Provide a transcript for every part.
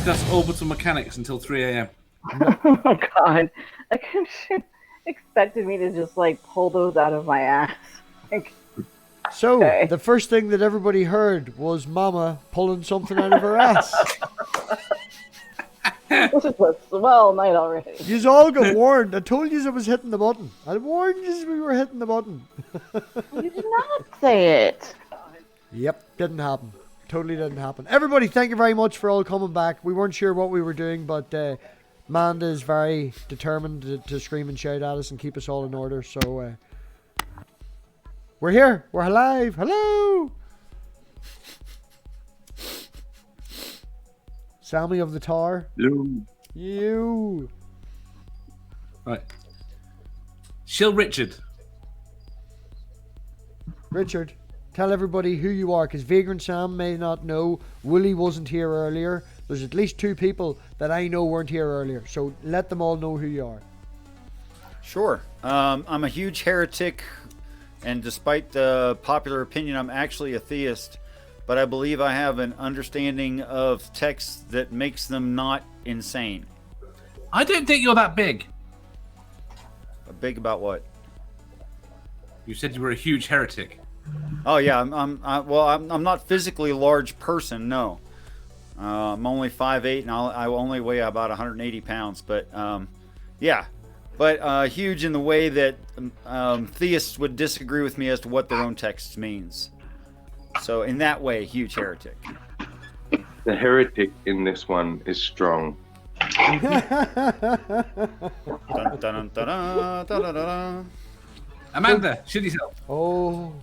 discuss orbital mechanics until 3 a.m. Oh my god. I expected me to just like pull those out of my ass. Like, So, okay. the first thing that everybody heard was Mama pulling something out of her ass. It was a swell night already. Yous all got warned. I told yous I was hitting the button. I warned yous we were hitting the button. You did not say it. Yep, didn't happen. Totally didn't happen. Everybody, thank you very much for all coming back. We weren't sure what we were doing, but Manda is very determined to scream and shout at us and keep us all in order. So, we're here. We're alive. Hello. Sammy of the Tower. You. Right. Shill Richard. Richard, tell everybody who you are, because Vagrant Sam may not know. Willie wasn't here earlier. There's at least 2 people that I know weren't here earlier. So let them all know who you are. Sure. I'm a huge heretic, and despite the popular opinion, I'm actually a theist. But I believe I have an understanding of texts that makes them not insane. I don't think you're that big. Big about what? You said you were a huge heretic. Oh yeah, I'm not physically a large person. No, I'm only 5'8", and I only weigh about 180 pounds. But yeah, but huge in the way that theists would disagree with me as to what their own text means. So in that way, huge heretic. The heretic in this one is strong. Dun, dun, dun, dun, dun, dun, dun. Amanda, shoot yourself. Oh.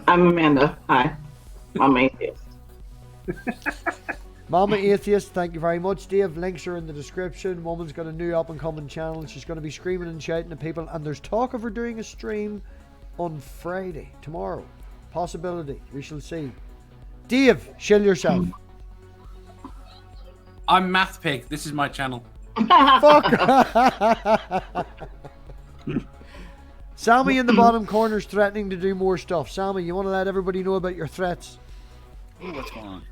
I'm Amanda. Hi. I'm atheist. Mama Atheist, thank you very much, Dave. Links are in the description. Woman's got a new up-and-coming channel. She's going to be screaming and shouting at people. And there's talk of her doing a stream on Friday, tomorrow. Possibility. We shall see. Dave, shill yourself. I'm MathPig. This is my channel. Fuck. Sammy in the bottom corner is threatening to do more stuff. Sammy, you want to let everybody know about your threats? Ooh, what's going on?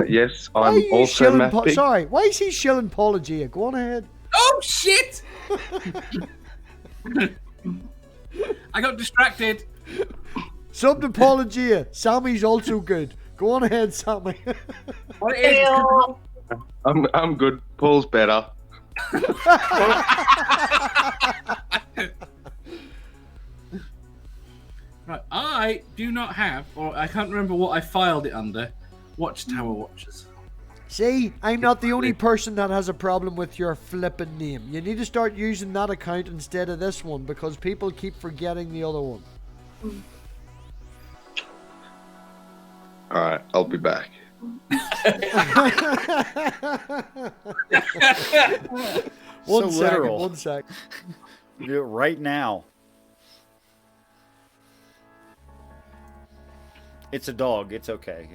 Yes, I'm also MathPig. Sorry, why is he shilling Apologia? Go on ahead. Oh, shit! I got distracted. Sub to Apologia. Sammy's also good. Go on ahead, Sammy. What it is? I'm good. Paul's better. Right, I do not have, or I can't remember what I filed it under, Watchtower Watchers. See, I'm not the only person that has a problem with your flippin' name. You need to start using that account instead of this one, because people keep forgetting the other one. Alright, I'll be back. One So literal. 1 sec. Do it right now. It's a dog. It's okay.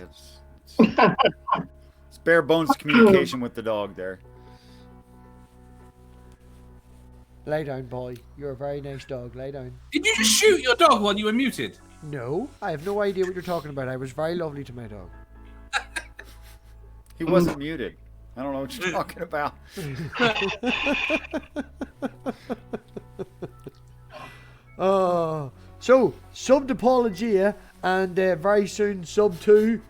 It's bare bones communication with the dog there. Lay down, boy. You're a very nice dog. Lay down. Did you just shoot your dog while you were muted? No, I have no idea what you're talking about. I was very lovely to my dog. He wasn't muted. I don't know what you're talking about. So, sub to Apologia, and very soon sub to...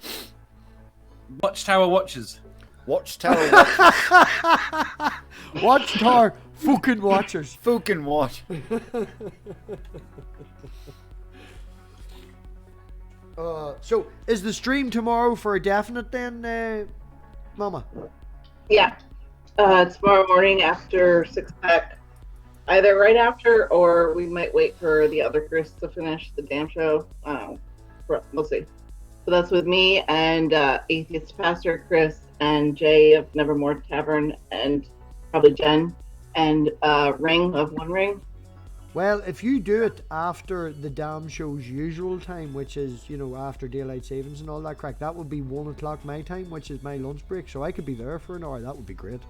Watchtower Watchers. Watchtower Watchers. Watchtower fucking Watchers. Fucking watch. So, is the stream tomorrow for a definite then, Mama? Yeah. Tomorrow morning after 6 o'clock. Either right after, or we might wait for the other Chris to finish the damn show. We'll see. So that's with me and Atheist Pastor Chris and Jay of Nevermore Tavern and probably Jen and Ring of One Ring. Well, if you do it after the damn show's usual time, which is, you know, after daylight savings and all that crack, that would be 1 o'clock my time, which is my lunch break. So I could be there for an hour. That would be great.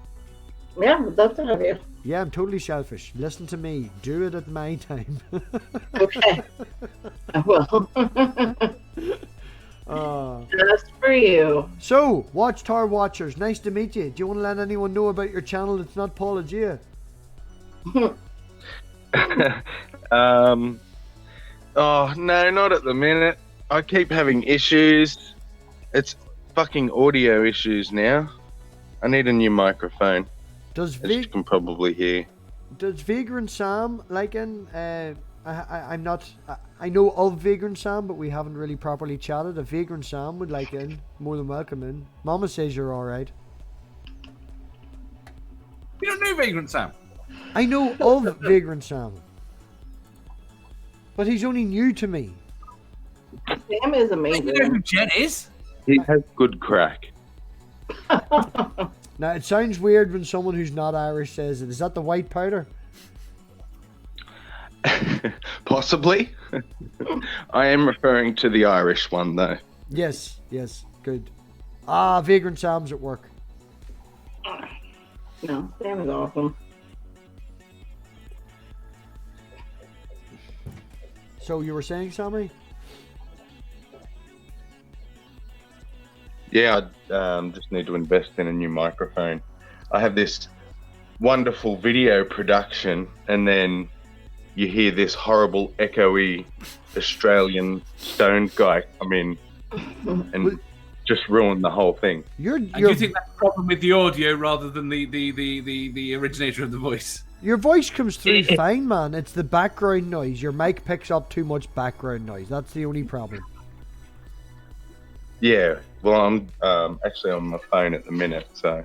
Yeah, would love to have you. Yeah, I'm totally selfish. Listen to me. Do it at my time. Okay. I will. Just for you. So, Watchtower Watchers, nice to meet you. Do you want to let anyone know about your channel that's not Paula Gia? Oh, no, not at the minute. I keep having issues. It's fucking audio issues now. I need a new microphone, Does as you can probably hear. Does Vagrant Sam like in? I'm not. I know of Vagrant Sam, but we haven't really properly chatted. If Vagrant Sam would like in, more than welcome in. Mama says you're all right. You don't know Vagrant Sam? I know of Vagrant Sam, but he's only new to me. Sam is You know who amazing. Jen is? He has good crack. Now it sounds weird when someone who's not Irish says it. Is that the white powder? Possibly. I am referring to the Irish one, though. Yes, good. Ah, Vagrant Sam's at work. No, Sam is awesome. So you were saying, Sammy? Yeah, I just need to invest in a new microphone. I have this wonderful video production, and then you hear this horrible, echoey Australian stoned guy come in and just ruin the whole thing. And do you think that's a problem with the audio rather than the originator of the voice? Your voice comes through fine, man. It's the background noise. Your mic picks up too much background noise. That's the only problem. Yeah, well, I'm actually on my phone at the minute, so.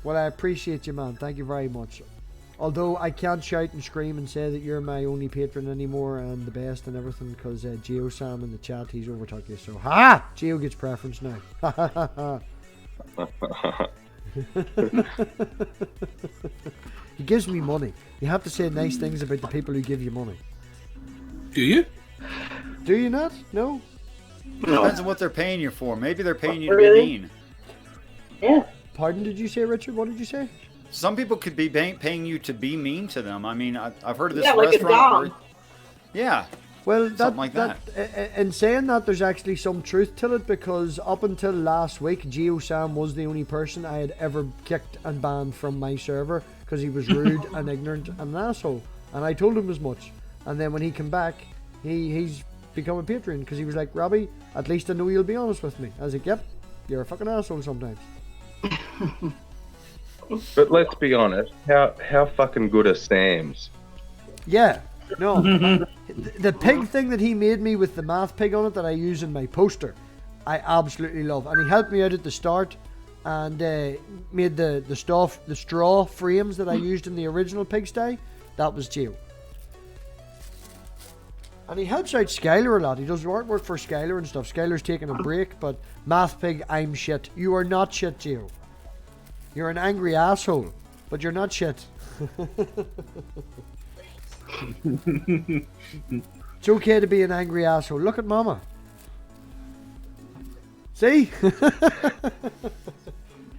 Well, I appreciate you, man. Thank you very much. Although I can't shout and scream and say that you're my only patron anymore and the best and everything, because Geo Sam in the chat, he's overtook you. So, ha! Geo gets preference now. He gives me money. You have to say nice things about the people who give you money. Do you? Do you not? No? Depends on what they're paying you for. Maybe they're paying you to Really? be mean. Yeah. Pardon, did you say, Richard? What did you say? Some people could be paying you to be mean to them. I mean, I've heard of this Yeah, like a restaurant. dog. Yeah. Well, Something like that. In saying that, there's actually some truth to it, because up until last week, Geo Sam was the only person I had ever kicked and banned from my server because he was rude and ignorant and an asshole. And I told him as much. And then when he came back, he's become a patron because he was like, Robbie, at least I know you'll be honest with me. I was like, yep, you're a fucking asshole sometimes. But let's be honest, how fucking good are Sam's? Yeah, no. The pig thing that he made me with the MathPig on it that I use in my poster, I absolutely love. And he helped me out at the start and made the straw frames that I used in the original pigsty. That was Gio. And he helps out Skylar a lot. He does artwork for Skylar and stuff. Skylar's taking a break, but MathPig, I'm shit. You are not shit, Gio. You're an angry asshole, but you're not shit. It's okay to be an angry asshole. Look at Mama. See?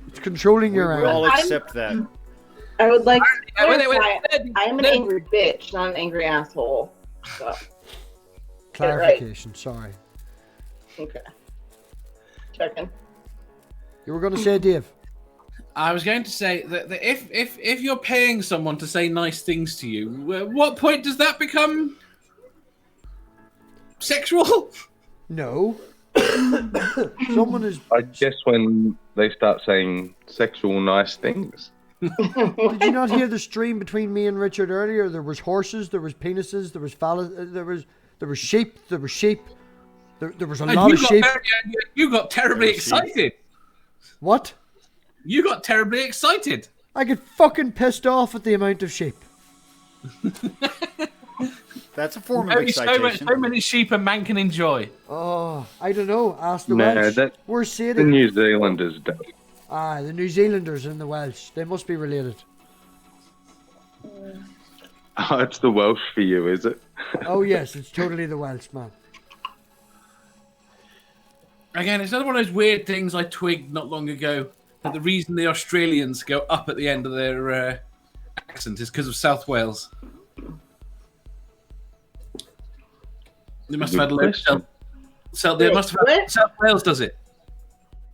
It's controlling your We all anger. accept that. I would like to Wait, clarify, I am an angry bitch, not an angry asshole. So, Clarification, sorry. okay. Checking. You were going to say, Dave? I was going to say that if you're paying someone to say nice things to you, what point does that become sexual? No. Someone is... I guess when they start saying sexual nice things. Did you not hear the stream between me and Richard earlier? There was horses, there was penises, there was there was sheep, there was sheep. There was a lot of sheep. You got terribly excited. What? You got terribly excited. I get fucking pissed off at the amount of sheep. That's a form of Only excitation. so many sheep a man can enjoy. Oh, I don't know. Ask the No, Welsh. that- We're The saying New Zealanders do. the New Zealanders and the Welsh. They must be related. Oh, it's the Welsh for you, is it? Oh yes, it's totally the Welsh, man. Again, it's another one of those weird things I twigged not long ago. That the reason the Australians go up at the end of their accent is because of South Wales. They must Good have had a load. question. They must have had, What? South Wales does it.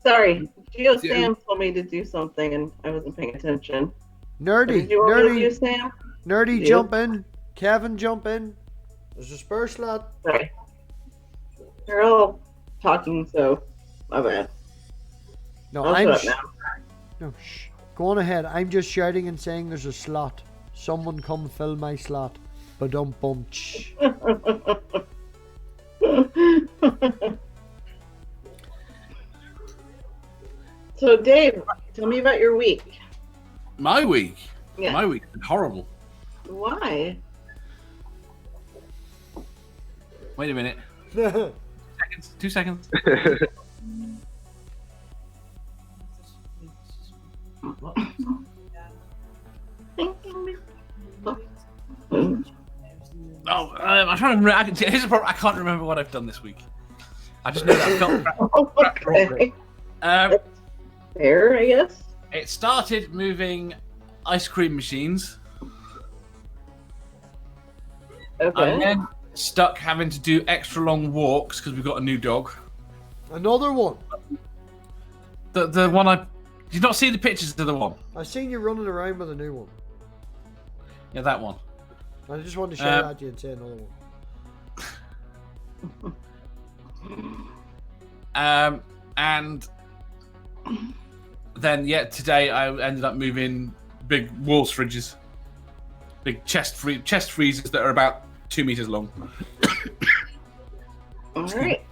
Sorry, Geo Yeah. Sam told me to do something and I wasn't paying attention. Nerdy, Did you want me to do, nerdy, Sam? nerdy, You? jump in. Kevin, jump in. There's a spur slot. Sorry. They're all talking, so my bad. No, I'll I'm. shut up No, shh. Go on ahead. I'm just shouting and saying there's a slot. Someone come fill my slot. Ba-dum bunch. So, Dave, tell me about your week. My week. Yeah. My week's been horrible. Why? Wait a minute. 2 seconds. Oh, I'm trying to remember. Here's the problem. I can't remember what I've done this week. I just know that I felt Okay. um, Fair, I guess. it started moving ice cream machines. Okay. And then stuck having to do extra long walks because we've got a new dog. Another one. The one I did you not see the pictures of the one? I've seen you running around with a new one. Yeah, that one. I just wanted to shout at you and say another one. And then today I ended up moving big walls fridges, big chest freezers that are about 2 meters long. All right.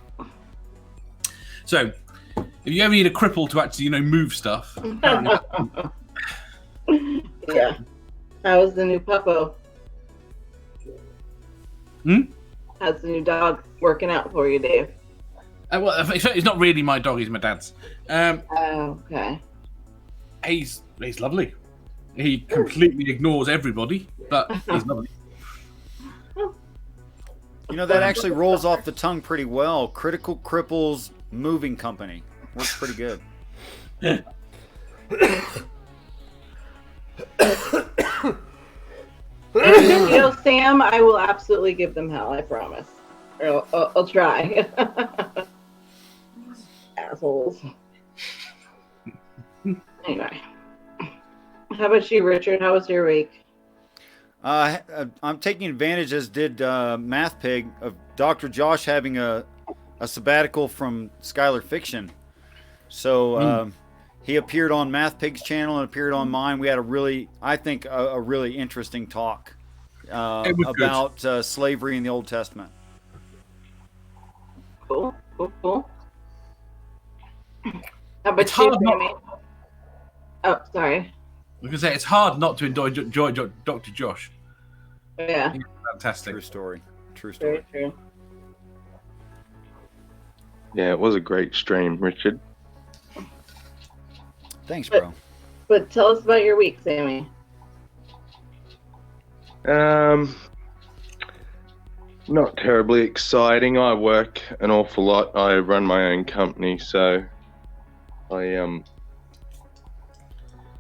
So, if you ever need a cripple to actually, move stuff, Yeah. How's the new puppo? How's the new dog working out for you, Dave? well, it's not really my dog; he's my dad's. Okay. He's lovely. He completely ignores everybody, but he's lovely. That actually rolls off the tongue pretty well. Critical Cripples Moving Company. Works pretty good. Sam, I will absolutely give them hell, I promise. Or I'll try. Assholes. Anyway. How about you, Richard? How was your week? I'm taking advantage, as did MathPig, of Dr. Josh having a sabbatical from Skylar Fiction. So he appeared on MathPig's channel and appeared on mine. We had a really interesting talk about slavery in the Old Testament. Cool. How about It's you, hard Sammy? Oh, sorry. I was gonna say it's hard not to enjoy Dr. Josh. Yeah, He's fantastic. True story. very true. Yeah, it was a great stream, Richard. Thanks, bro. But tell us about your week, Sammy. Not terribly exciting. I work an awful lot. I run my own company, so I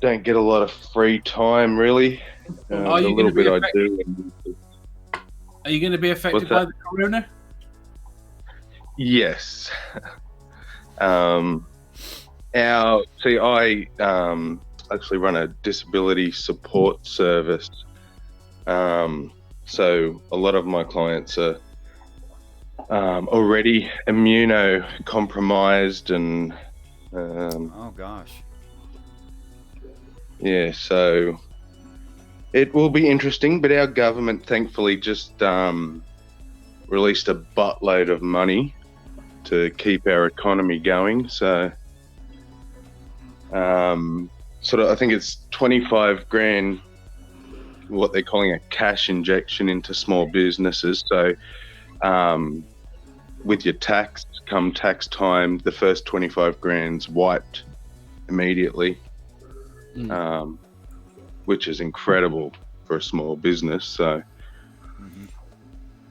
don't get a lot of free time, really. Are The you little gonna be bit I affected? do. Are you going to be affected What's by that? the corona? Yes. I actually run a disability support service. So a lot of my clients are already immunocompromised and Oh gosh. yeah, so it will be interesting, but our government thankfully just released a buttload of money to keep our economy going. So I think it's 25 grand, what they're calling a cash injection into small businesses. So with your tax, come tax time, the first 25 grand's wiped immediately. Which is incredible for a small business. So,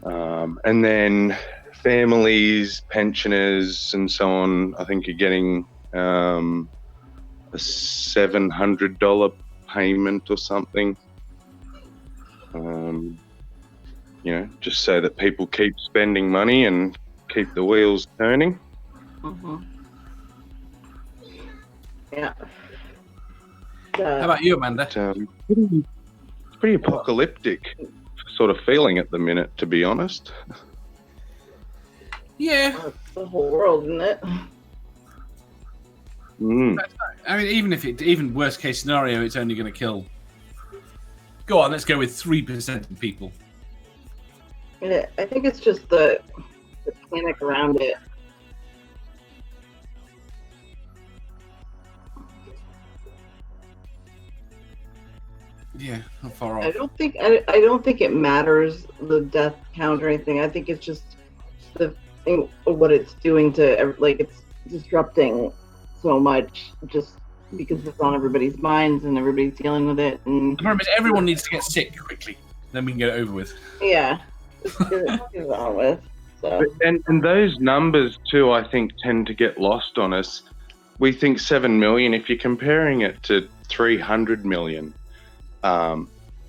and then families, pensioners, and so on, I think are getting a $700 payment or something. just so that people keep spending money and keep the wheels turning. Mm-hmm. Yeah. How about you, Amanda? It's pretty apocalyptic sort of feeling at the minute, to be honest. Yeah. The whole world, isn't it? Mm. I mean, even worst case scenario, it's only going to kill. Go on, let's go with 3% of people. Yeah, I think it's just the panic around it. Yeah, how far I off? don't think it matters the death count or anything. I think it's just what it's doing to it's disrupting so much just because it's on everybody's minds and everybody's dealing with it. And The problem is everyone needs to get sick quickly, then we can get it over with. yeah, just get it on with. So And those numbers too, I think, tend to get lost on us. We think 7 million. If you're comparing it to 300 million,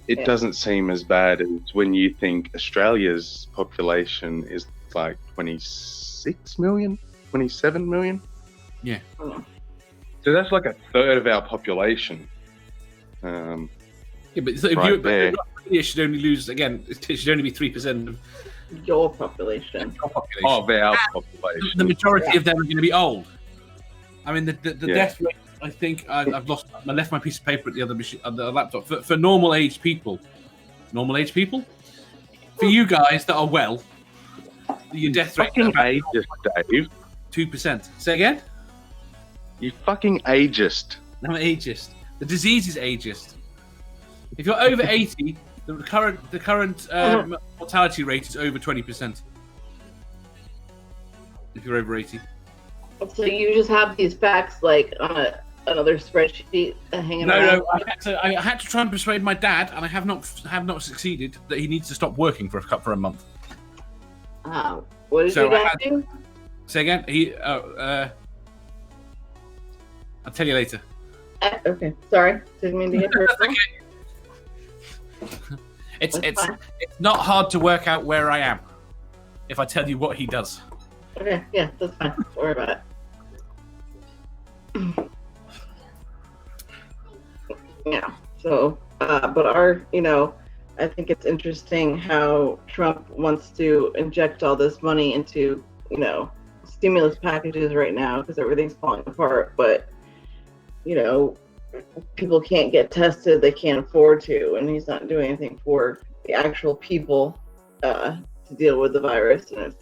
it doesn't seem as bad as when you think Australia's population is like 26 million, 27 million. Yeah. So that's like a third of our population. Yeah, but so Right there. it should only lose again. It should only be 3% of your population. your population. Of our population. The majority of them are going to be old. I mean, the Yeah. death rate. I think I've lost. I left my piece of paper at the other machine, at the laptop. For normal aged people, for you guys that are well, your death rate is Fucking about ageist, Dave. 2%. Say again. You fucking ageist. I'm ageist. The disease is ageist. If you're over 80, the current mortality rate is over 20%. If you're over 80. So you just have these facts like on another spreadsheet hanging around? No. I had to try and persuade my dad, and I have not succeeded that he needs to stop working for a month. What did So you I guys had- do? Say again. I'll tell you later. Okay, sorry, didn't mean to get hurt. It's That's fine. it's not hard to work out where I am if I tell you what he does. Okay, yeah, that's fine. Don't worry about it. Yeah. So, but I think it's interesting how Trump wants to inject all this money into, stimulus packages right now because everything's falling apart. But, people can't get tested; they can't afford to, and he's not doing anything for the actual people to deal with the virus, and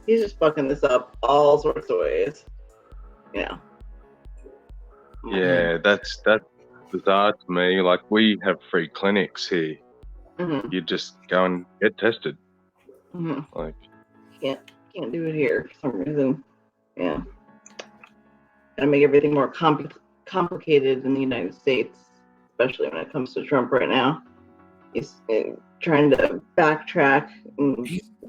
he's just fucking this up all sorts of ways. Yeah, that's bizarre to me. Like, we have free clinics here. Mm-hmm. You just go and get tested. Mm-hmm. Like, Can't do it here for some reason. Yeah, gotta make everything more complicated in the United States, especially when it comes to Trump right now. He's trying to backtrack and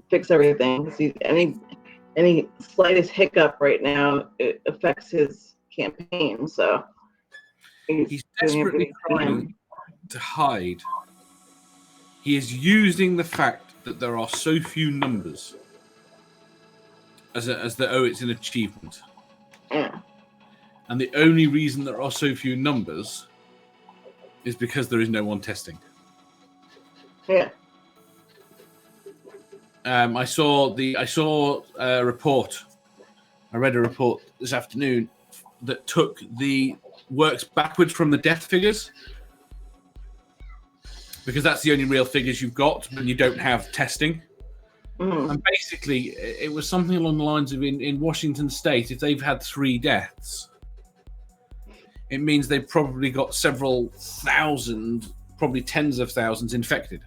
fix everything. See, any slightest hiccup right now, it affects his campaign. So He's doing desperately everything he can. trying to hide. He is using the fact that there are so few numbers as though it's an achievement. Yeah. And the only reason there are so few numbers is because there is no one testing. Yeah. I saw a report. I read a report this afternoon that works backwards from the death figures, because that's the only real figures you've got when you don't have testing. Mm-hmm. And basically, it was something along the lines of in Washington State, if they've had 3 deaths, it means they've probably got several thousand, probably tens of thousands infected.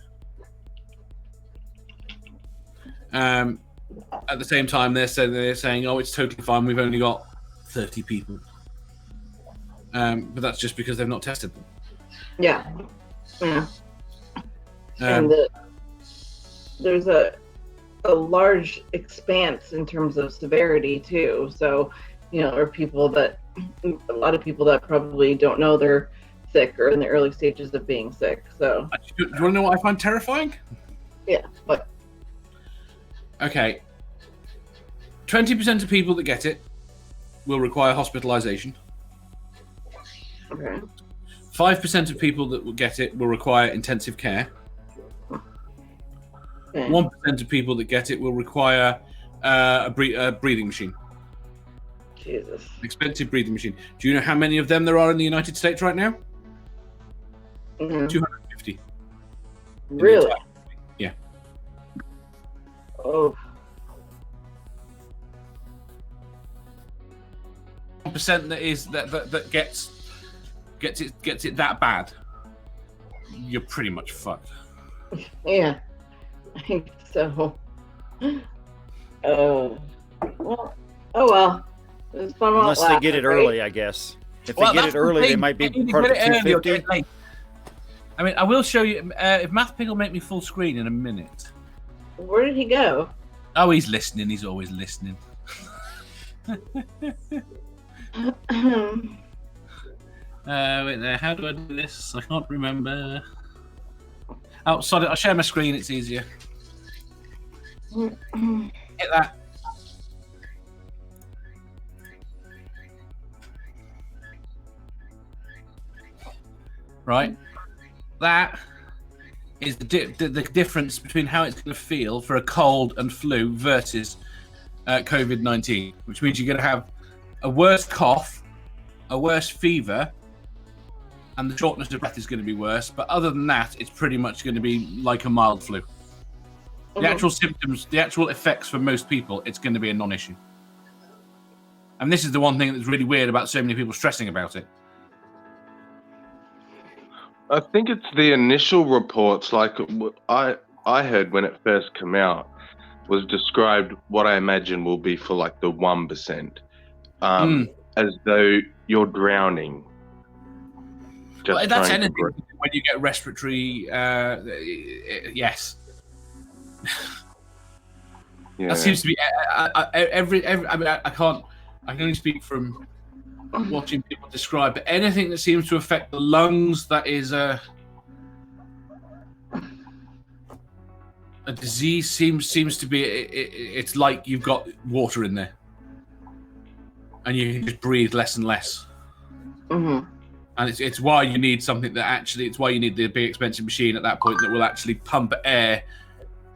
At the same time, they're saying, "Oh, it's totally fine. We've only got 30 people," but that's just because they've not tested them. Yeah. And there's a large expanse in terms of severity too. So, there are a lot of people that probably don't know they're sick or in the early stages of being sick. So, Do you want to know what I find terrifying? Yeah, but Okay. 20% of people that get it will require hospitalization. okay. 5% of people that will get it will require intensive care. Okay. 1% of people that get it will require a breathing machine, Jesus. an expensive breathing machine. Do you know how many of them there are in the United States right now? Mhm. 250. Really? Yeah. Oh. 1% that gets it that bad, you're pretty much fucked. Yeah. I think so. Oh. Well. Oh well. It's fun while Unless it they get lasts, it right? early, I guess. If they get that's it the early, they thing. might be You either part of get the it early or get 250. it late. I mean, I will show you if MathPig will make me full screen in a minute. Where did he go? Oh, he's listening. He's always listening. Wait there. How do I do this? I can't remember. Oh, sorry. I'll share my screen. It's easier. Hit that. Right. That is the difference between how it's going to feel for a cold and flu versus COVID-19, which means you're going to have a worse cough, a worse fever, and the shortness of breath is going to be worse. But other than that, it's pretty much going to be like a mild flu. The actual symptoms, the actual effects for most people, it's going to be a non-issue. And this is the one thing that's really weird about so many people stressing about it. I think it's the initial reports, like I heard when it first came out, was described what I imagine will be for like the 1%, as though you're drowning. Well, that's trying to anything when you get respiratory. Yes, Yeah. that seems to be every. I mean, I can't. I can only speak from watching people describe, but anything that seems to affect the lungs, that is a disease. Seems to be. It's like you've got water in there, and you can just breathe less and less. Mm-hmm. And it's why you need something that actually. It's why you need the big expensive machine at that point that will actually pump air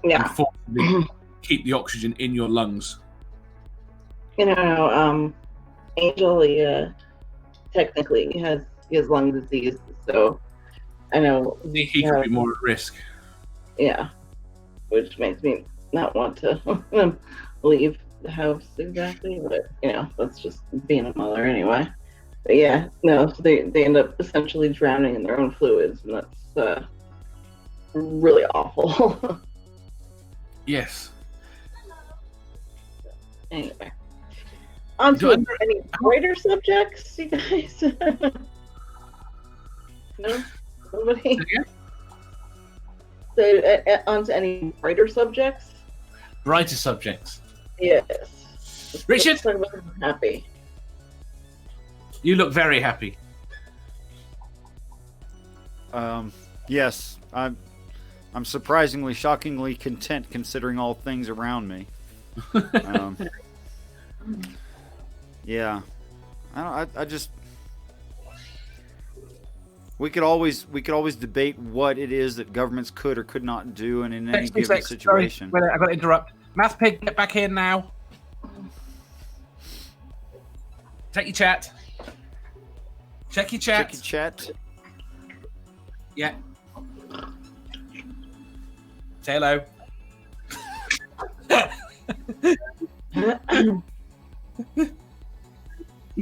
Yeah. and forcibly keep the oxygen in your lungs. You know, Angel, technically he has lung disease, so I know He could be more at risk. Yeah, which makes me not want to leave the house exactly, but you know, that's just being a mother anyway. But yeah, no, so they end up essentially drowning in their own fluids, and that's really awful. Yes. Anyway, on to any brighter subjects, you guys. No, nobody. So, on to any brighter subjects. Brighter subjects. Yes. Richard, Let's talk about something happy. You look very happy. Yes, I'm surprisingly, shockingly content considering all things around me. Yeah, I just we could always debate what it is that governments could or could not do in any given situation. Sorry, I've got to interrupt. MathPig, get back here now. Check your chat. Check your chat. Check your chat. Yeah. Say hello.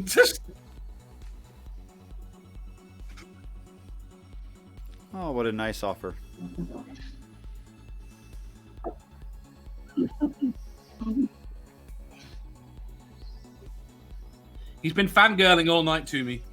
Just Oh, what a nice offer. He's been fangirling all night to me.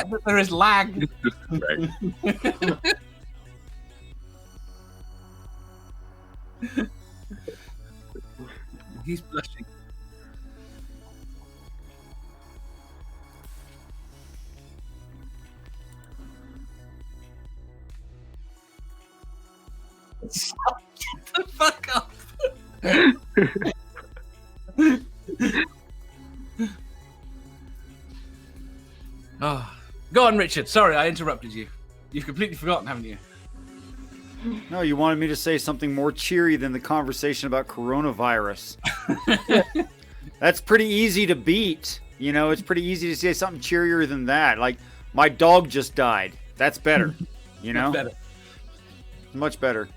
forget that there is lag. He's blushing. Shut the fuck up. Oh. Go on, Richard. Sorry, I interrupted you. You've completely forgotten, haven't you? No, you wanted me to say something more cheery than the conversation about coronavirus. That's pretty easy to beat. You know, it's pretty easy to say something cheerier than that. Like, my dog just died. That's better. You know? Better. Much better.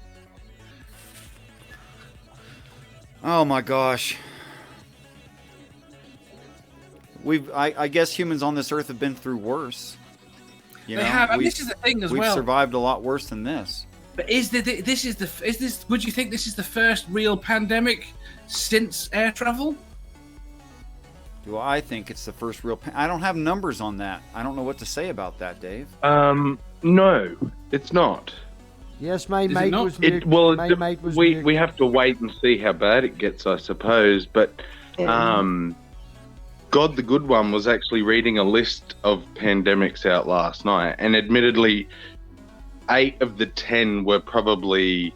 Oh my gosh. I guess humans on this earth have been through worse. You They know, have, and this is the thing as we've well. survived a lot worse than this. But would you think this is the first real pandemic since air travel? Do I think it's the first real... I don't have numbers on that. I don't know what to say about that, Dave. No, it's not. Yes, my Is it mate not? was We have to wait and see how bad it gets, I suppose. But God the Good One was actually reading a list of pandemics out last night, and admittedly, 8 of the 10 were probably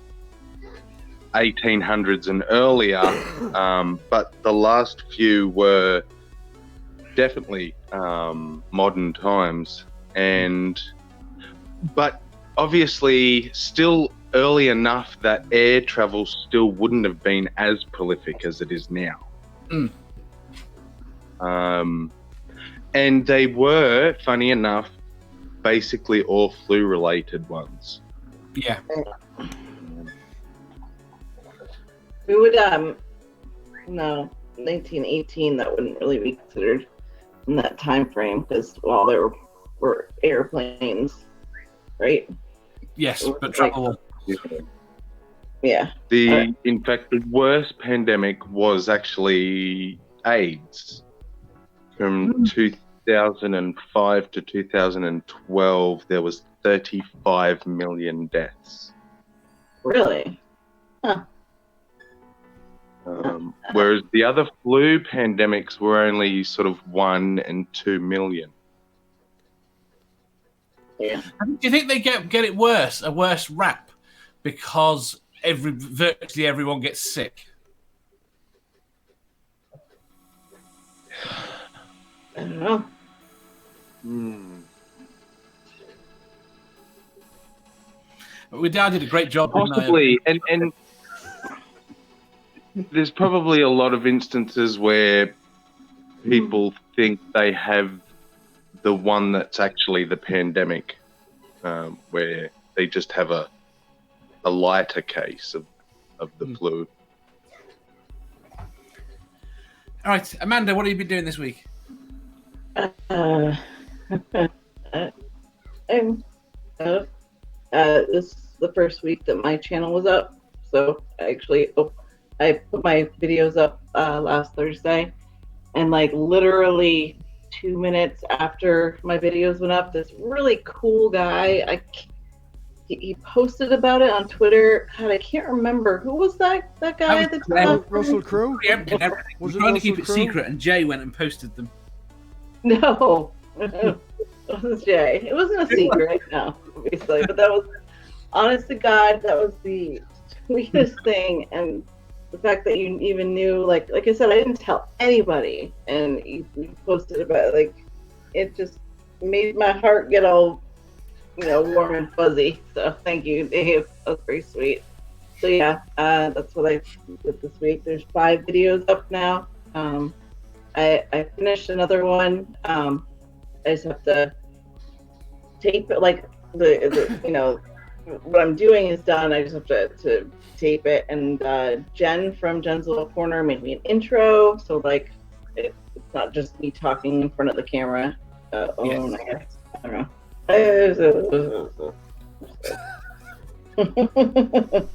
1800s and earlier, but the last few were definitely modern times, but obviously still early enough that air travel still wouldn't have been as prolific as it is now. And they were, funny enough, basically all flu-related ones. Yeah. We would, no, 1918, that wouldn't really be considered in that time frame because, well, there were airplanes, right? Yes, but travel. Yeah. In fact, the worst pandemic was actually AIDS. From 2005 to 2012, there was 35 million deaths. Really? Huh. Whereas the other flu pandemics were only sort of 1 and 2 million. Yeah. Do you think they get it worse, a worse rap, because virtually everyone gets sick? I don't know. We did a great job. Possibly, and there's probably a lot of instances where people think they have the one that's actually the pandemic, where they just have a lighter case of the flu. All right, Amanda, what have you been doing this week? This is the first week that my channel was up, so I put my videos up last Thursday, and like literally 2 minutes after my videos went up, this really cool guy, he posted about it on Twitter. God, I can't remember who was that guy. Russell Crowe. Was trying to keep it secret, and Jay went and posted them. No, it wasn't Jay. It wasn't a secret, no, obviously. But that was, honest to God, that was the sweetest thing. And the fact that you even knew, like I said, I didn't tell anybody, and you posted about it, like, it just made my heart get all, warm and fuzzy. So thank you, Dave. That was very sweet. So yeah, that's what I did this week. There's 5 videos up now. I finished another one. I just have to tape it, like the what I'm doing is done. I just have to tape it. And Jen from Jen's Little Corner made me an intro, so like it's not just me talking in front of the camera alone. Yes. I guess I don't know.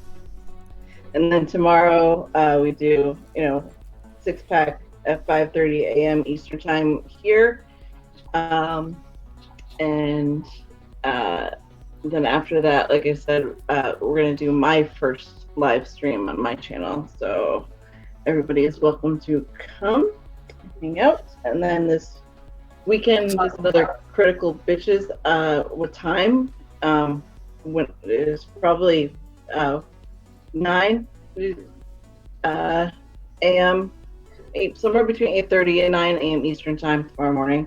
And then tomorrow we do 6-pack at 5:30 a.m. Eastern time here. And then after that, like I said, we're going to do my first live stream on my channel. So everybody is welcome to come hang out. And then this weekend is another Critical Bitches. What time? When it is probably 9 a.m. Somewhere between 8:30 and 9 a.m. Eastern time tomorrow morning.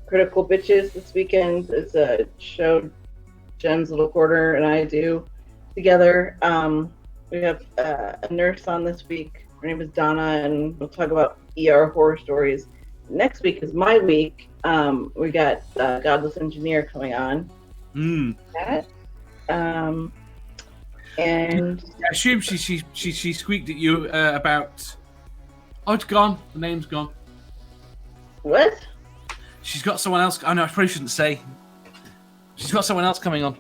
Critical Bitches this weekend is a show Jen's Little Quarter and I do together. We have a nurse on this week. Her name is Donna, and we'll talk about ER horror stories. Next week is my week. We got Godless Engineer coming on. That. And I assume she squeaked at you about. Oh, it's gone. The name's gone. What? She's got someone else. Oh no, I probably shouldn't say. She's got someone else coming on.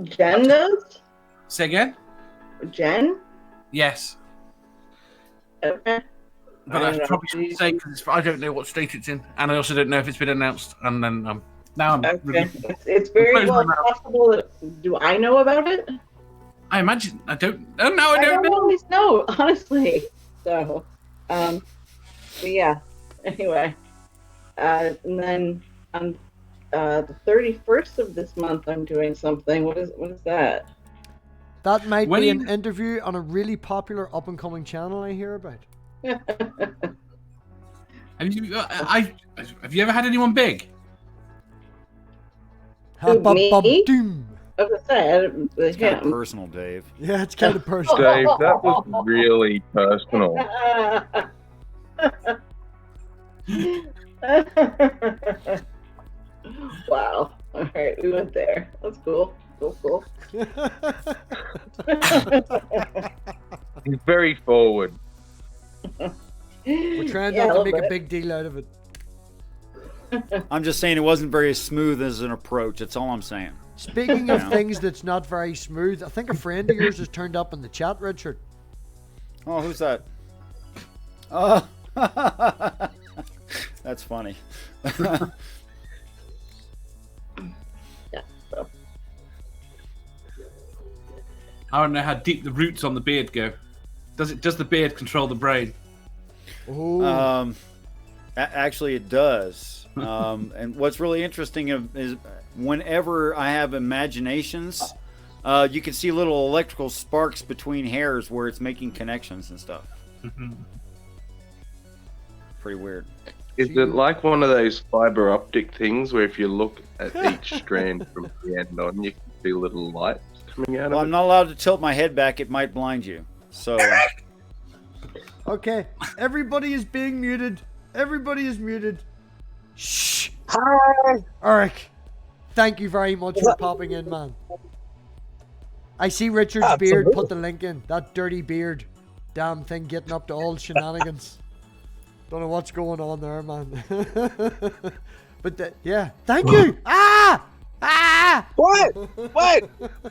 Jen does? Say again? Jen? Yes. Okay. But I probably shouldn't say because I don't know what state it's in, and I also don't know if it's been announced. And then now I'm. Okay. It's very well possible that. Do I know about it? I imagine. I don't. Oh no, I don't know. always know, honestly. So, but yeah. Anyway, and then on the 31st of this month, I'm doing something. What is that? That might be an interview on a really popular up and coming channel I hear about. Have you ever had anyone big? Me? Doom. I was gonna say, It's kind of personal, Dave. Yeah, it's kind of personal. Dave, that was really personal. Wow. All right, we went there. That's cool. Cool. He's very forward. We're trying not to make a big deal out of it. I'm just saying it wasn't very smooth as an approach. That's all I'm saying. Speaking of things that's not very smooth, I think a friend of yours has turned up in the chat, Richard. Oh, who's that? That's funny. I don't know how deep the roots on the beard go. Does the beard control the brain? Oh. Actually, it does. And what's really interesting is whenever I have imaginations, you can see little electrical sparks between hairs where it's making connections and stuff. Pretty weird. Is it like one of those fiber optic things where if you look at each strand from the end on, you can see little lights coming out Well, of I'm it? not allowed to tilt my head back. It might blind you. So, Okay, everybody is being muted. Everybody is muted. Shh. Hi. Eric, thank you very much for popping in, man. I see Richard's beard. Put the link in. That dirty beard. Damn thing getting up to all shenanigans. Don't know what's going on there, man. But yeah, thank you. What?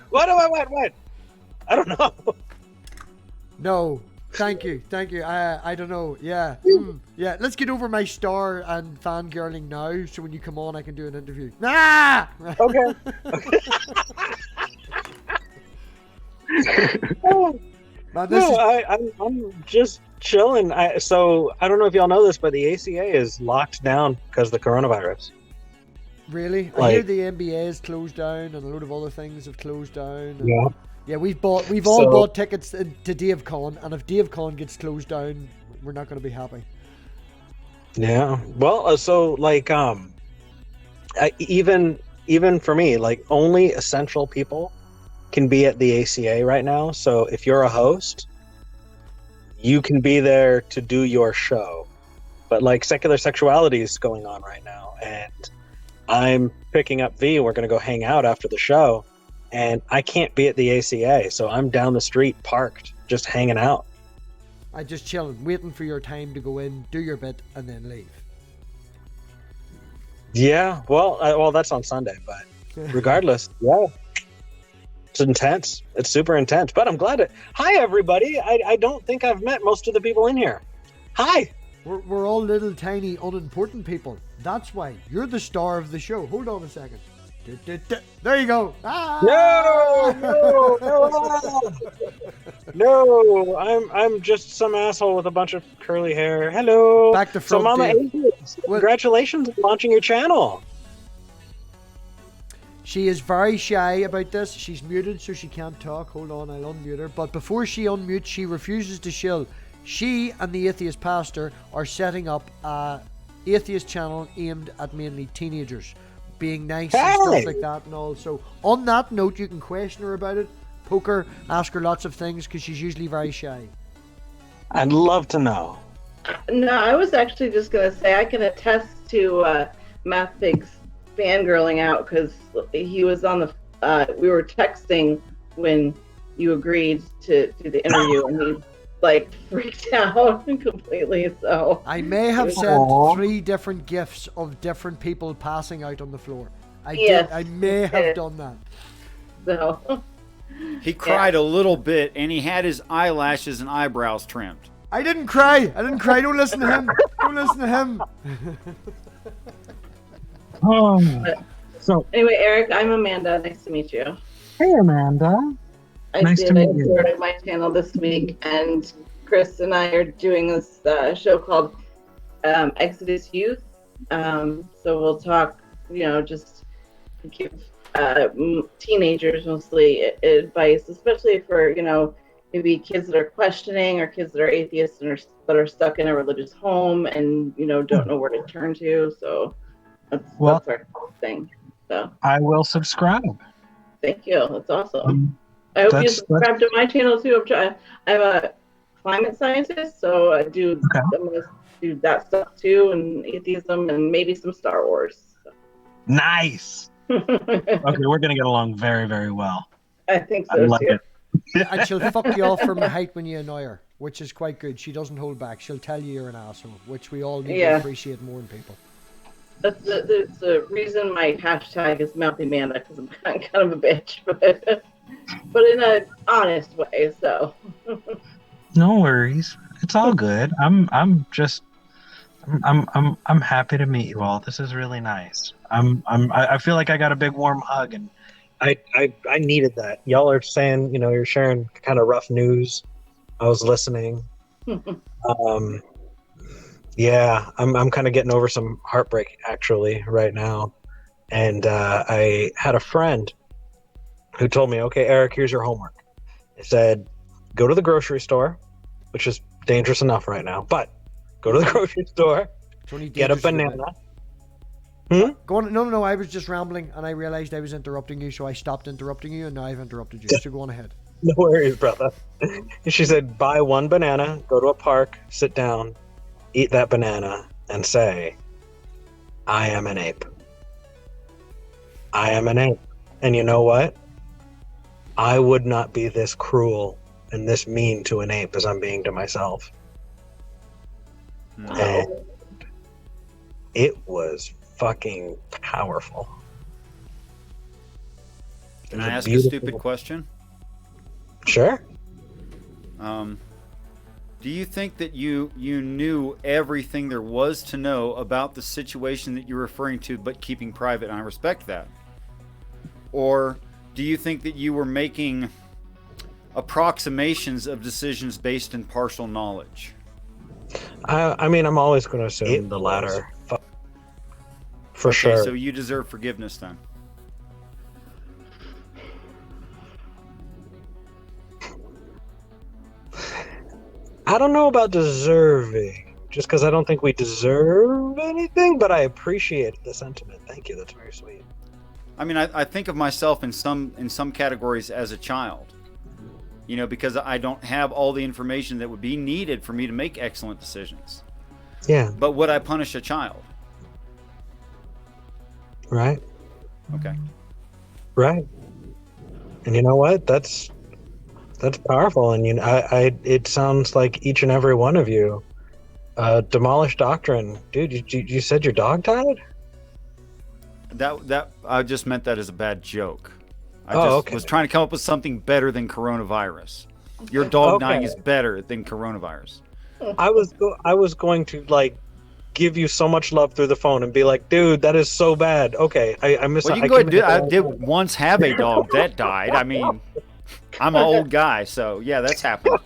What do I want? I don't know. No, thank you. I don't know. Yeah, yeah. Let's get over my star and fangirling now, so when you come on, I can do an interview. Okay. Man, I'm just chilling. So I don't know if y'all know this, but the ACA is locked down because of the coronavirus. Really? I hear the NBA is closed down, and a load of other things have closed down. Yeah. Yeah, we've all bought tickets to DaveCon, and if DaveCon gets closed down, we're not going to be happy. Yeah. Well, so like, even for me, like only essential people can be at the ACA right now. So if you're a host, you can be there to do your show. But like secular sexuality is going on right now, and I'm picking up V. We're going to go hang out after the show, and I can't be at the ACA, so I'm down the street parked, just hanging out. I just chilling, waiting for your time to go in, do your bit, and then leave. Yeah, well, that's on Sunday, but regardless, yeah, it's intense. It's super intense, but I'm glad Hi, everybody. I don't think I've met most of the people in here. Hi. We're all little, tiny, unimportant people. That's why. You're the star of the show. Hold on a second. There you go. Ah! No, I'm just some asshole with a bunch of curly hair. Hello. Back to So front, Mama Dave. Atheist, congratulations on launching your channel. She is very shy about this. She's muted, so she can't talk. Hold on, I'll unmute her. But before she unmutes, she refuses to shill. She and the Atheist Pastor are setting up a atheist channel aimed at mainly teenagers, being nice and stuff like that and all. So on that note, you can question her about it, poke her, ask her lots of things, because she's usually very shy. I'd love to know. No, I was actually just going to say I can attest to MathPig's fangirling out, because he was on the we were texting when you agreed to do the interview, and he like freaked out completely. So I may have sent 3 different gifs of different people passing out on the floor. I may have done that. So He cried a little bit, and he had his eyelashes and eyebrows trimmed. I didn't cry. Don't listen to him. Don't listen to him. So anyway, Eric, I'm Amanda. Nice to meet you. hey, Amanda. I started my channel this week, and Chris and I are doing this show called Exodus Youth. So we'll talk, just give teenagers mostly advice, especially for, maybe kids that are questioning or kids that are atheists and that are stuck in a religious home and, don't know where to turn to. So that's our thing. So I will subscribe. Thank you. That's awesome. I hope you subscribe to my channel too. I'm a climate scientist, so I'm gonna do that stuff too, and atheism, and maybe some Star Wars. So. Nice. Okay, we're gonna get along very, very well. I think so too. And she'll fuck you off from the height when you annoy her, which is quite good. She doesn't hold back. She'll tell you you're an asshole, which we all need to appreciate more in people. That's the reason my hashtag is Mouthy Manda, because I'm kind of a bitch, but in an honest way. So. No worries. It's all good. I'm happy to meet you all. This is really nice. I feel like I got a big warm hug, and I needed that. Y'all are saying, you're sharing kind of rough news. I was listening. Yeah, I'm kind of getting over some heartbreak actually right now. And I had a friend who told me, okay, Eric, here's your homework. He said, go to the grocery store, which is dangerous enough right now, but go to the grocery store, get a banana. Go on. No, I was just rambling, and I realized I was interrupting you, so I stopped interrupting you, and now I've interrupted you, so go on ahead. No worries, brother. She said, buy one banana, go to a park, sit down, eat that banana, and say, I am an ape. I am an ape. And you know what? I would not be this cruel and this mean to an ape as I'm being to myself. And it was fucking powerful. Can I ask a stupid question? Sure. Do you think that you knew everything there was to know about the situation that you're referring to, but keeping private? And I respect that. Or do you think that you were making approximations of decisions based in partial knowledge? I mean, I'm always going to assume the latter. For sure. So you deserve forgiveness then. I don't know about deserving, just because I don't think we deserve anything, but I appreciate the sentiment. Thank you. That's very sweet. I mean, I think of myself in some categories as a child, because I don't have all the information that would be needed for me to make excellent decisions. Yeah. But would I punish a child? Right. Okay. Right. And you know what? That's powerful. And it sounds like each and every one of you demolished doctrine. Dude, you said your dog died? That I just meant that as a bad joke. I was trying to come up with something better than coronavirus. Your dog dying is better than coronavirus. I was going to like give you so much love through the phone and be like, dude, that is so bad. Okay, I miss. Well, you can go ahead and do. I did once have a dog that died. I mean, I'm an old guy, so yeah, that's happened.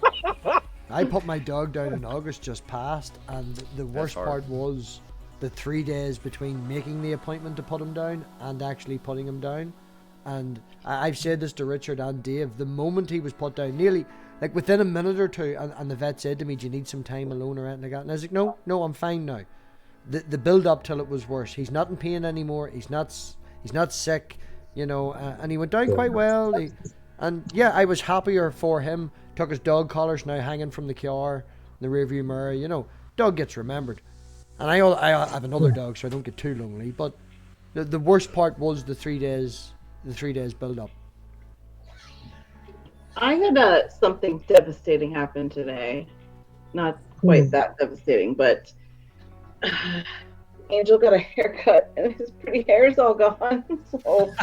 I put my dog down in August just past, and the worst hard. part was the 3 days between making the appointment to put him down and actually putting him down. And I've said this to Richard and Dave, the moment he was put down, nearly like within a minute or two, and the vet said to me, do you need some time alone or anything like that? And I was like, no, I'm fine now. The build up till it was worse. He's not in pain anymore. He's not sick, you know, and he went down quite well. And yeah, I was happier for him. Took his dog collars now hanging from the car in the rearview mirror. You know, dog gets remembered. And I have another dog, so I don't get too lonely. But the worst part was the 3 days build up. I had something devastating happen today. Not quite that devastating, but Angel got a haircut and his pretty hair is all gone. So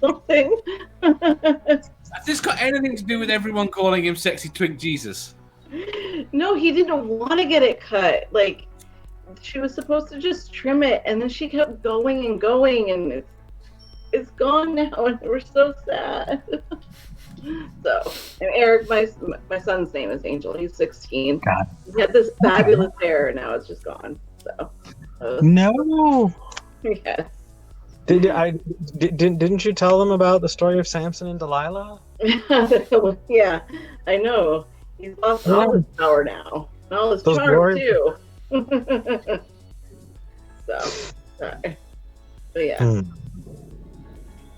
something. Has this got anything to do with everyone calling him Sexy Twink Jesus? No, he didn't want to get it cut. Like, she was supposed to just trim it, and then she kept going and going, and it's gone now, and we're so sad. So, and Eric, my son's name is Angel. He's 16. God. He had this fabulous hair, and now it's just gone. So, No. yes. Didn't you tell them about the story of Samson and Delilah? Yeah, I know. He's lost all his power now. And all his Those charm, glory- too. So, sorry. But yeah.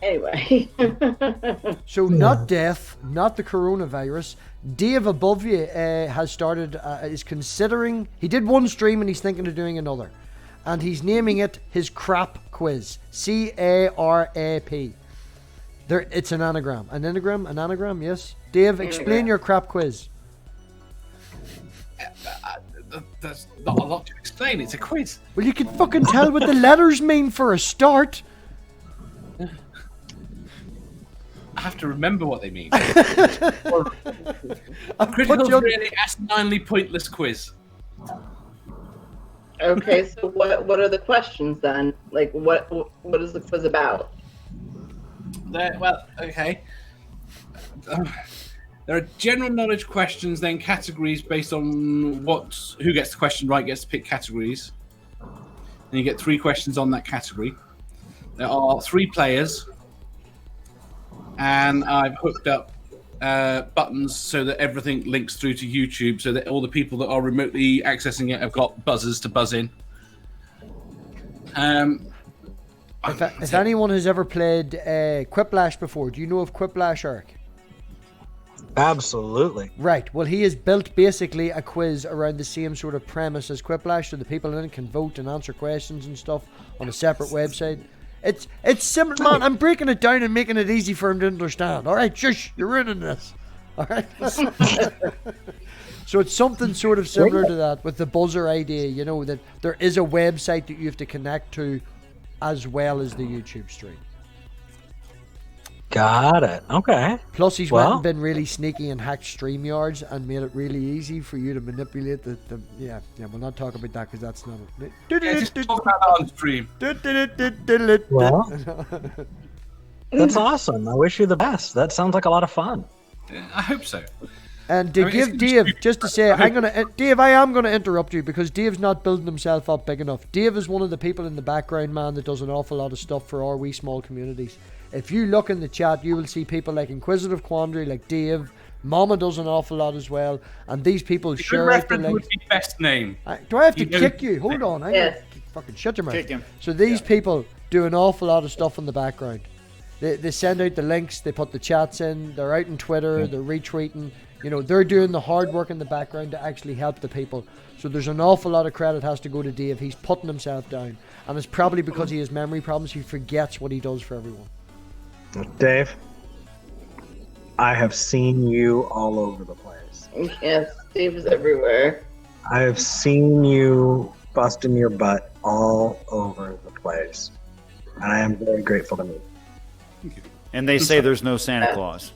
Anyway. So not death, not the coronavirus. Dave above you has started, is considering, he did one stream and he's thinking of doing another. And he's naming it his crap quiz. CARAP. It's an anagram. An anagram, yes. Dave, explain your crap quiz. There's not a lot to explain. It's a quiz. Well, you can fucking tell what the letters mean for a start. I have to remember what they mean. I'll Critical, put you on- really asininely pointless quiz. Okay, so what are the questions then? Like, what is the quiz about? Well, okay. There are general knowledge questions, then categories based on who gets the question right gets to pick categories. And you get 3 questions on that category. There are 3 players, and I've hooked up buttons so that everything links through to YouTube, so that all the people that are remotely accessing it have got buzzers to buzz in. If anyone has ever played Quiplash before, do you know of Quiplash, Eric? Absolutely. Right. Well, he has built basically a quiz around the same sort of premise as Quiplash, so the people in it can vote and answer questions and stuff on a separate website. It's simple, man. I'm breaking it down and making it easy for him to understand. All right, shush, you're ruining this. All right. So it's something sort of similar to that with the buzzer idea. You know that there is a website that you have to connect to, as well as the YouTube stream. Got it. Okay. Plus, he's went and been really sneaky and hacked StreamYards and made it really easy for you to manipulate the yeah. We'll not talk about that because that's not it. Yeah, just talk about that on stream. Well, that's awesome. I wish you the best. That sounds like a lot of fun. I hope so. And to give Dave, just to say, Dave, I am going to interrupt you because Dave's not building himself up big enough. Dave is one of the people in the background, man, that does an awful lot of stuff for our wee small communities. If you look in the chat, you will see people like Inquisitive Quandary, like Dave. Mama does an awful lot as well. And these people share out the links. Would be best name. Do I have to kick you? Hold on. Yes. Fucking shut your mouth. Kick him. So these people do an awful lot of stuff in the background. They send out the links. They put the chats in. They're out on Twitter. They're retweeting. You know, they're doing the hard work in the background to actually help the people. So there's an awful lot of credit has to go to Dave. He's putting himself down. And it's probably because he has memory problems. He forgets what he does for everyone. Dave, I have seen you all over the place. Yes, Steve is everywhere. I have seen you busting your butt all over the place. And I am very grateful to meet you. And they say there's no Santa Claus.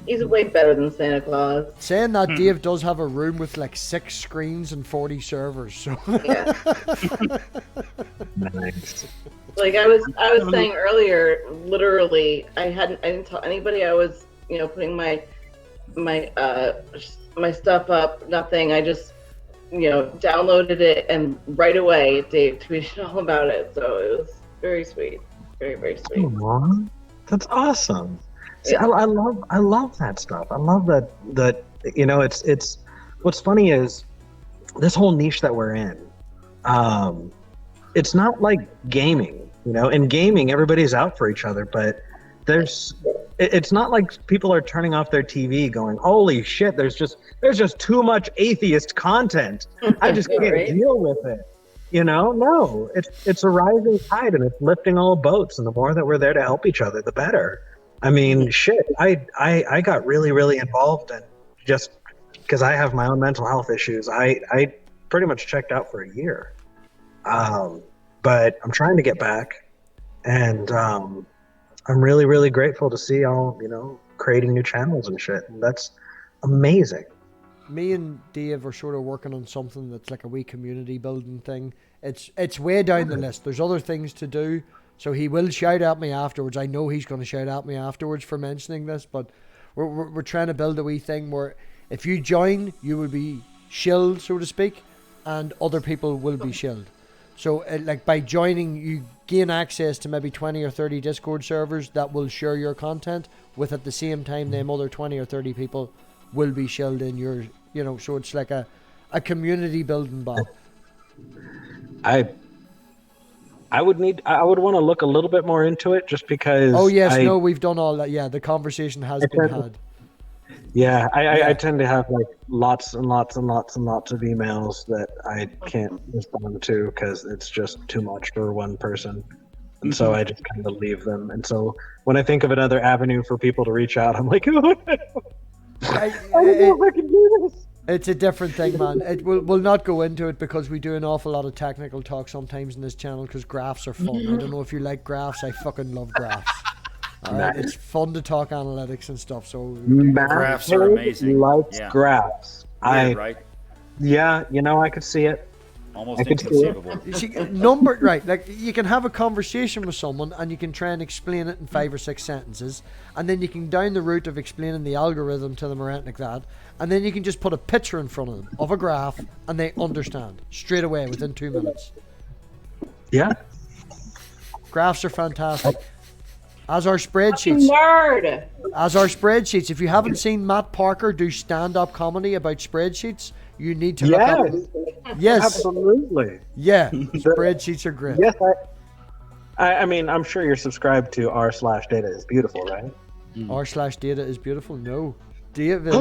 He's way better than Santa Claus. Saying that, Dave does have a room with like 6 screens and 40 servers. So Yeah. Nice. Like I was saying earlier, literally, I didn't tell anybody I was, putting my stuff up. Nothing. I just, downloaded it, and right away Dave tweeted all about it. So it was very sweet, very very sweet. Aw, that's awesome. See, Yeah. I love that stuff. I love that it's what's funny is this whole niche that we're in. It's not like gaming, In gaming, everybody's out for each other, but it's not like people are turning off their TV going, "Holy shit, there's just too much atheist content. I just can't Right. deal with it." No, it's a rising tide and it's lifting all boats, and the more that we're there to help each other, the better. I mean, shit, I got really, really involved, and just because I have my own mental health issues, I pretty much checked out for a year. But I'm trying to get back, and I'm really, really grateful to see all, creating new channels and shit. And that's amazing. me and Dave are sort of working on something that's like a wee community building thing. It's way down the list. There's other things to do. So he will shout at me afterwards. I know he's going to shout at me afterwards for mentioning this, but we're trying to build a wee thing where if you join, you will be shilled, so to speak, and other people will be shilled. So like by joining, you gain access to maybe 20 or 30 Discord servers that will share your content with, at the same time, them other 20 or 30 people will be shilled in your, so it's like a community building bot. I would want to look a little bit more into it, just because. Oh yes, no, we've done all that. Yeah, the conversation has been had. Yeah, I tend to have like lots and lots and lots and lots of emails that I can't respond to because it's just too much for one person. And so I just kind of leave them. And so when I think of another avenue for people to reach out, I'm like, oh, I don't know if I can do this. It's a different thing, man. We'll not go into it because we do an awful lot of technical talk sometimes in this channel because graphs are fun. I don't know if you like graphs. I fucking love graphs. Alright, it's fun to talk analytics and stuff. So Graphs are amazing. Likes Yeah. graphs. Weird, right? Yeah, I could see it. Almost I could see it. inconceivable. right, like you can have a conversation with someone and you can try and explain it in 5 or 6 sentences, and then you can down the route of explaining the algorithm to them or anything like that, and then you can just put a picture in front of them of a graph and they understand straight away within 2 minutes. Yeah. Graphs are fantastic. As our spreadsheets. Nerd. As our spreadsheets. If you haven't seen Matt Parker do stand-up comedy about spreadsheets, you need to look up. Yes. Absolutely. Yeah. Spreadsheets are great. Yes, I mean, I'm sure you're subscribed to r/data is beautiful, right? r/data is beautiful. No. Dave is.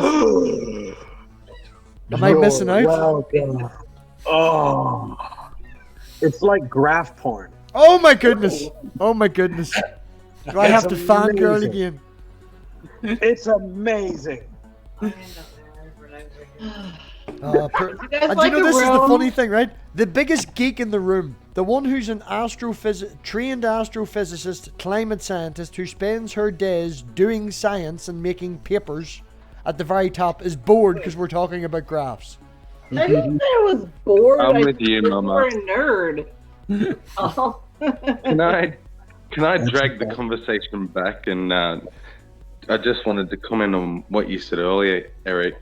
Am I missing out? Welcome. Oh. It's like graph porn. Oh my goodness. Oh my goodness. Do I have to fangirl amazing. again? It's amazing. You guys And do like you know the this is the room? funny thing, right? The biggest geek in the room, the one who's an trained astrophysicist, climate scientist who spends her days doing science and making papers, at the very top is bored because we're talking about graphs. I didn't say I was bored. I'm I with you, said Mama. You're a nerd. Oh. Can I drag the conversation back? And I just wanted to comment on what you said earlier, Eric.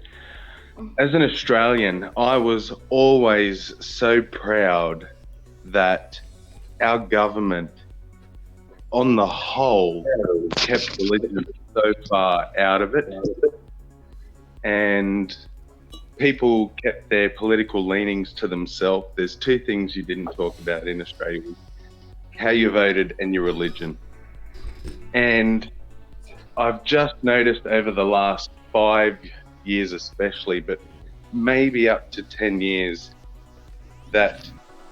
As an Australian, I was always so proud that our government, on the whole, kept religion so far out of it. And people kept their political leanings to themselves. There's 2 things you didn't talk about in Australia: how you voted and your religion. And I've just noticed over the last 5 years especially, but maybe up to 10 years, that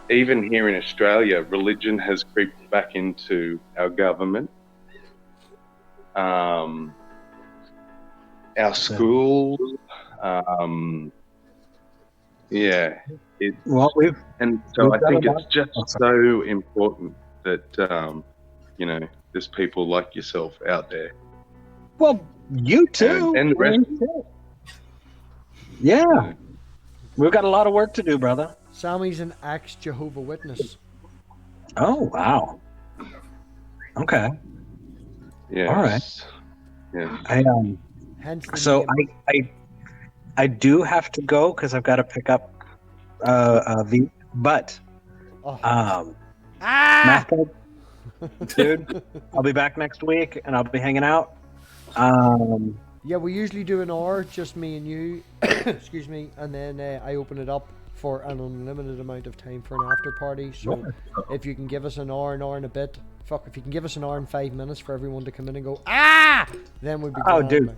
even here in Australia, religion has creeped back into our government. Our schools, and so I think it's just so important that there's people like yourself out there. Well, You too. And the rest. Yeah. We've got a lot of work to do, brother. Sammy's an ex-Jehovah Witness. Oh, wow. Okay. Yes. All right. Yeah. Hence the So name. I do have to go because I've got to pick up V. But MathPig, dude, I'll be back next week and I'll be hanging out. Yeah, we usually do an hour, just me and you. Excuse me, and then I open it up for an unlimited amount of time for an after party. So if you can give us an hour and a bit, if you can give us an hour and 5 minutes for everyone to come in and go then we'd be. Oh, dude,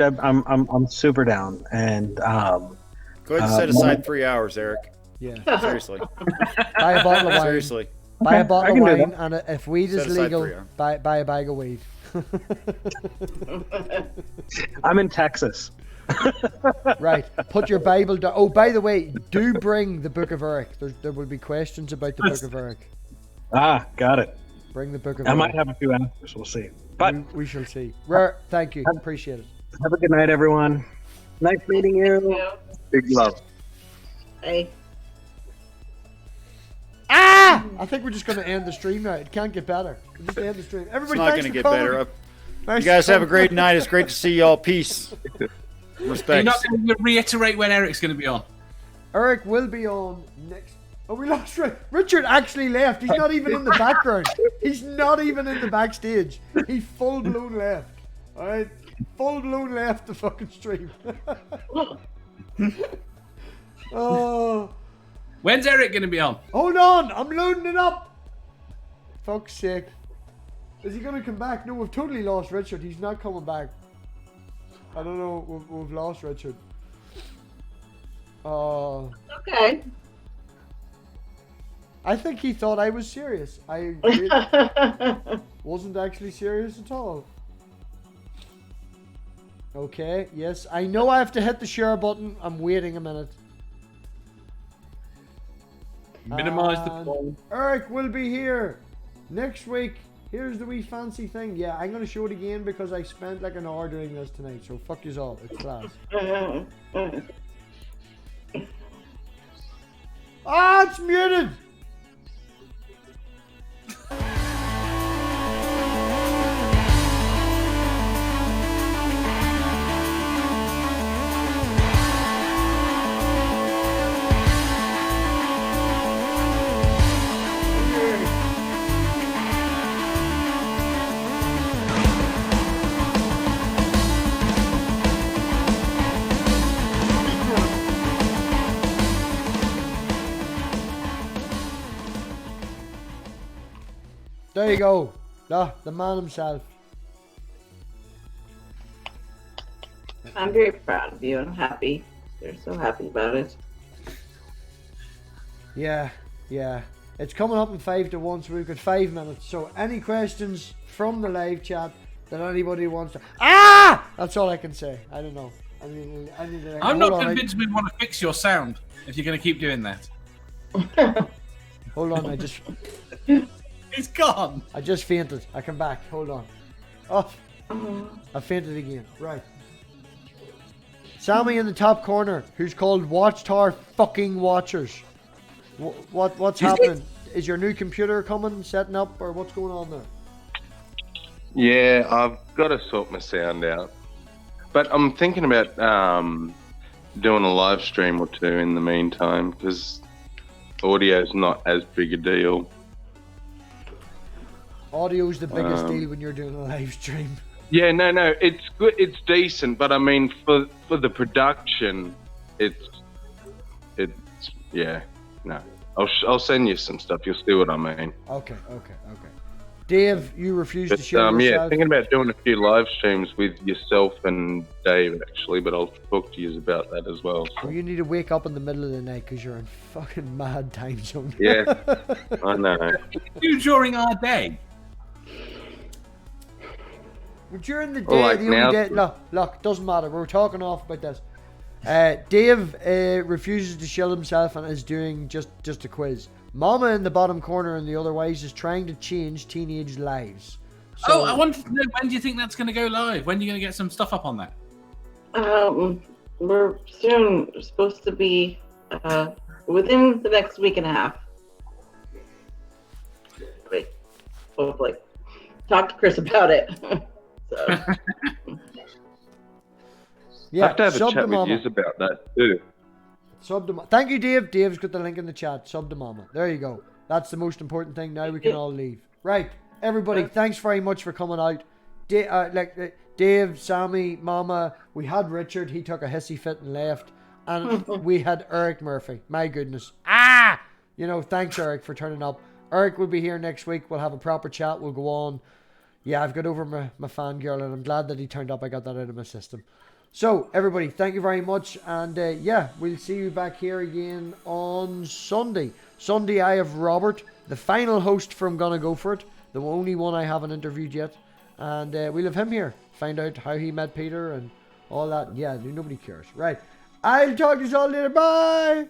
I'm super down, and Go ahead and set aside 3 hours, Eric. Yeah, Seriously. buy a bottle of wine. Seriously. Buy a bottle of can do wine, and if weed Set is aside legal, 3 hours. buy a bag of weed. I'm in Texas. Right. Put your Bible down. Oh, by the way, do bring the Book of Eric. There will be questions about the Book of Eric. Got it. Bring the Book of I Eric. might have a few answers. We'll see. But We shall see. Rare, thank you. Appreciate it. have a good night, everyone. Nice meeting you. Big love. Hey. I think we're just going to end the stream now. It can't get better. We'll just end the stream. It's Everybody, not thanks going to for get coming. better. Thanks You guys for have a coming. great night. It's great to see y'all. Peace. You're Respect. not going to reiterate when Eric's going to be on. Eric will be on next. Oh, we lost Richard. Richard actually left. He's not even in the background. He's not even in the backstage. He full blown left. All right, full blown left the fucking stream. Oh, When's Eric going to be on? hold on, I'm loading it up. Fuck's sake. Is he gonna come back? No, we've totally lost Richard. He's not coming back. I don't know. We've lost Richard. Okay. I think he thought I was serious. I really wasn't actually serious at all. Okay, yes. I know I have to hit the share button. I'm waiting a minute. Minimize the And phone. Eric will be here next week. Here's the wee fancy thing. Yeah, I'm going to show it again because I spent like an hour doing this tonight. So fuck yous all. It's class. It's muted. There you go. The man himself. I'm very proud of you and happy. You're so happy about it. Yeah. It's coming up in 5 to 1, so we've got 5 minutes. So any questions from the live chat that anybody wants to... That's all I can say. I don't know. I need to... I'm not convinced we want to fix your sound if you're going to keep doing that. Hold on, It's gone. I just fainted. I come back. Hold on. Oh, I fainted again. Right. Sammy in the top corner, who's called Watchtower fucking Watchers. What's happening? Is your new computer coming, setting up, or what's going on there? Yeah, I've got to sort my sound out. But I'm thinking about doing a live stream or two in the meantime, because audio's not as big a deal. Audio's the biggest deal when you're doing a live stream. Yeah, no, it's good, it's decent, but I mean for the production, it's yeah, no. I'll send you some stuff. You'll see what I mean. Okay. Dave, you refuse to But share yourself. yeah, thinking about doing a few live streams with yourself and Dave actually, but I'll talk to you about that as well. Well, you need to wake up in the middle of the night because you're in fucking mad time zone. Yeah, I know. Do during our day. Well, during the day, Well, like the only now- day. Look, doesn't matter. We're talking off about this. Dave refuses to shield himself and is doing just a quiz. Mama in the bottom corner and the otherwise is trying to change teenage lives. So, I wanted to know, when do you think that's going to go live? When are you going to get some stuff up on that? We're soon supposed to be within the next week and a half. Wait, hopefully. Talk to Chris about it. So. yeah, I have to have a sub to chat with mama. you about that too. Sub to Thank you, Dave. Dave's got the link in the chat. Sub to mama. There you go. That's the most important thing. Now we can all leave. Right, everybody. Thanks very much for coming out. Dave, Sammy, Mama. We had Richard. He took a hissy fit and left. And we had Eric Murphy. My goodness. You know, thanks, Eric, for turning up. Eric will be here next week. We'll have a proper chat. We'll go on. Yeah, I've got over my fangirl, and I'm glad that he turned up. I got that out of my system. So, everybody, thank you very much. And, yeah, we'll see you back here again on Sunday. Sunday, I have Robert, the final host from Gonna Go For It. The only one I haven't interviewed yet. And we'll have him here. Find out how he met Peter and all that. Yeah, nobody cares. Right. I'll talk to you all later. Bye.